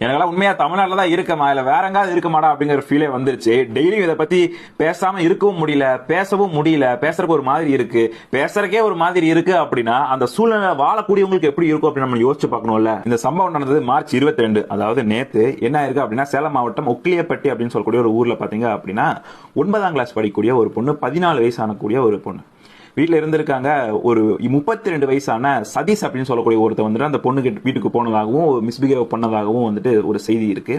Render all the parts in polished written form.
எனக்கெல்லாம் உண்மையா தமிழ்நாட்டில் தான் இருக்கமா இல்ல வேற எங்காவது இருக்கமாடா அப்படிங்கிற ஃபீலே வந்துருச்சு. டெய்லியும் இதை பத்தி பேசாம இருக்கவும் முடியல, பேசவும் முடியல. பேசுறதுக்கு ஒரு மாதிரி இருக்கு, பேசுறதுக்கே ஒரு மாதிரி இருக்கு அப்படின்னா அந்த சூழ்நிலை வாழக்கூடியவங்களுக்கு எப்படி இருக்கும் அப்படின்னு நம்ம யோசிச்சு பார்க்கணும்ல. இந்த சம்பவம் நடந்தது மார்ச் 22, அதாவது நேத்து. என்ன இருக்கு அப்படின்னா, சேலம் மாவட்டம் ஒக்கிலியப்பட்டி அப்படின்னு சொல்லக்கூடிய ஒரு ஊர்ல பாத்தீங்க அப்படின்னா 9ஆம் கிளாஸ் படிக்கக்கூடிய ஒரு பொண்ணு, 14 வயசு ஆனக்கூடிய ஒரு பொண்ணு வீட்டுல இருந்திருக்காங்க. ஒரு 32 வயசான சதீஷ் அப்படின்னு சொல்லக்கூடிய ஒருத்தர் வந்துட்டு அந்த பொண்ணு வீட்டுக்கு போனதாகவும் மிஸ்பிஹேவ் பண்ணதாகவும் வந்துட்டு ஒரு செய்தி இருக்கு.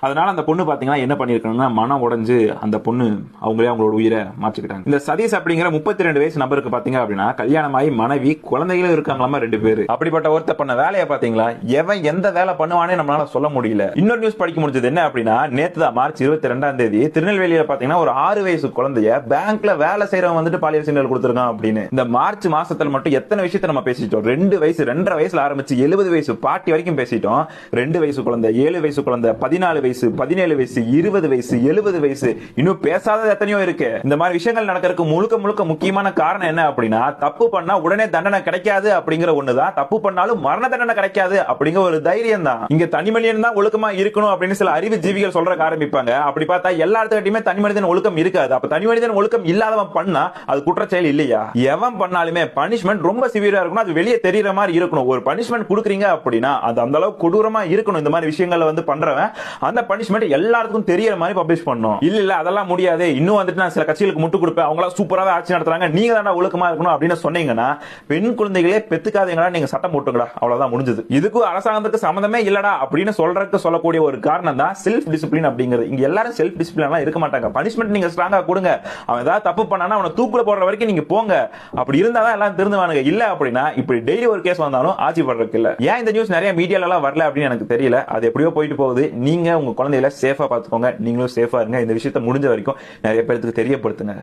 அதனால அந்த பொண்ணு பாத்தீங்கன்னா என்ன பண்ணிருக்காங்கன்னா, மனம் உடைஞ்சு அந்த பொண்ணு அவங்களோட உயிரை மாற்றிக்கிட்டாங்க. இந்த சதீஷ் அப்படிங்கிற 32 வயசு நபருக்கு பாத்தீங்க அப்படின்னா கல்யாணமாயி மனைவி குழந்தைகளும் இருக்காங்களாமா 2 பேரு. அப்படிப்பட்ட ஒருத்தர் பண்ண வேலையை பாத்தீங்களா, எவன் எந்த வேலை பண்ணுவானே நம்மளால சொல்ல முடியல. இன்னொரு நியூஸ் படிக்க முடிஞ்சது என்ன அப்படின்னா, நேத்து தான் மார்ச் 22ஆம் தேதி திருநெல்வேலியில பாத்தீங்கன்னா ஒரு 6 வயசு குழந்தைய பேங்க்ல வேலை செய்யறவன் வந்துட்டு பாலியல் சீண்டல் கொடுத்திருக்கான். இந்த மார்ச் மாசத்துல மட்டும் எத்தனை விஷயத்தை நம்ம பேசிட்டோம். 2 வயசு 2.5 வயசுல ஆரம்பிச்சு 70 வயசு பாட்டி வரைக்கும் பேசிட்டோம். 2 வயசு குழந்தை, 7 வயசு குழந்தை, 14 வயசு, 17 வயசு, 20 வயசு, 70 வயசு, இன்னும் பேசாதது எத்தனையோ இருக்கு. இந்த மாதிரி விஷயங்கள் நடக்கிறதுக்கு முழுக்க முக்கியமான காரணம் என்ன அப்படின்னா, தப்பு பண்ணா உடனே தண்டனை கிடைக்காது அப்படிங்கிற ஒண்ணுதான். தப்பு பண்ணாலும் மரண தண்டனை கிடைக்காது அப்படிங்கிற ஒரு தைரியம் தான். இங்க தனி மனிதன் தான் ஒழுக்கமா இருக்கணும் அப்படின்னு சில அறிவு ஜீவிகள் சொல்ற ஆரம்பிப்பாங்க. அப்படி பார்த்தா எல்லாத்துக்கிட்டையுமே தனி மனிதன் ஒழுக்கம் இருக்காது. அப்ப தனி மனிதன் ஒழுக்கம் இல்லாதவன் பண்ணா அது குற்றச்செயல் இல்லையா? எவன் பண்ணாலுமே பனிஷ்மெண்ட் ரொம்ப சிவியரா இருக்கணும், அது வெளியே தெரியற மாதிரி இருக்கணும். ஒரு பனிஷ்மெண்ட் கொடுக்குறீங்க அப்படின்னா அது அந்த அளவுக்கு கொடூரமா இருக்கணும். இந்த மாதிரி விஷயங்களை வந்து பண்றவன் அந்த பனிஷ்மெண்ட் எல்லாருக்கும் தெரியற மாதிரி பப்ளிஷ் பண்ணணும். இல்ல அதெல்லாம் முடியாது, இன்னும் வந்துட்டு நான் சில கட்சிகளுக்கு முட்டு கொடுப்பேன், அவங்களா சூப்பராவே ஆட்சி நடத்துறாங்க, நீங்க தான் ஒழுக்கமா இருக்கணும் அப்படின்னு சொன்னீங்கன்னா, பெண் குழந்தைகளே பெத்துக்காதீங்களா, நீங்க சட்டம் போட்டுங்கடா, அவ்வளவுதான் முடிஞ்சது. இதுக்கும் அரசாங்கத்துக்கு சம்பந்தமே இல்லடா அப்படின்னு சொல்றதுக்கு சொல்லக்கூடிய ஒரு காரணம் தான் செல்ஃப் டிசிப்ளின் அப்படிங்கிறது. இங்க எல்லாரும் செல்ஃப் டிசிப்ளின் இருக்க மாட்டாங்க. பனிஷ்மெண்ட் நீங்க ஸ்ட்ராங்கா கொடுங்க, அவன் ஏதாவது தப்பு பண்ணானா அவனை தூக்குல போடுற வரைக்கும் நீங்க போங்க. அப்படி இருந்தாதான் எல்லாம் திருந்துவானுங்க. இல்ல அப்படின்னா இப்படி டெய்லி ஒரு கேஸ் வந்தாலும் ஆட்சி பண்றதுக்கு இல்ல. ஏன் இந்த நியூஸ் நிறைய மீடியால எல்லாம் வரல அப்படின்னு எனக்கு தெரியல. அது எப்படியோ போயிட்டு போகுது. நீங்க உங்க குழந்தைகளை சேஃபா பாத்துக்கோங்க, நீங்களும் சேஃபா இருங்க. இந்த விஷயத்தை முடிஞ்ச வரைக்கும் நிறைய பேருக்கு தெரியப்படுத்துங்க.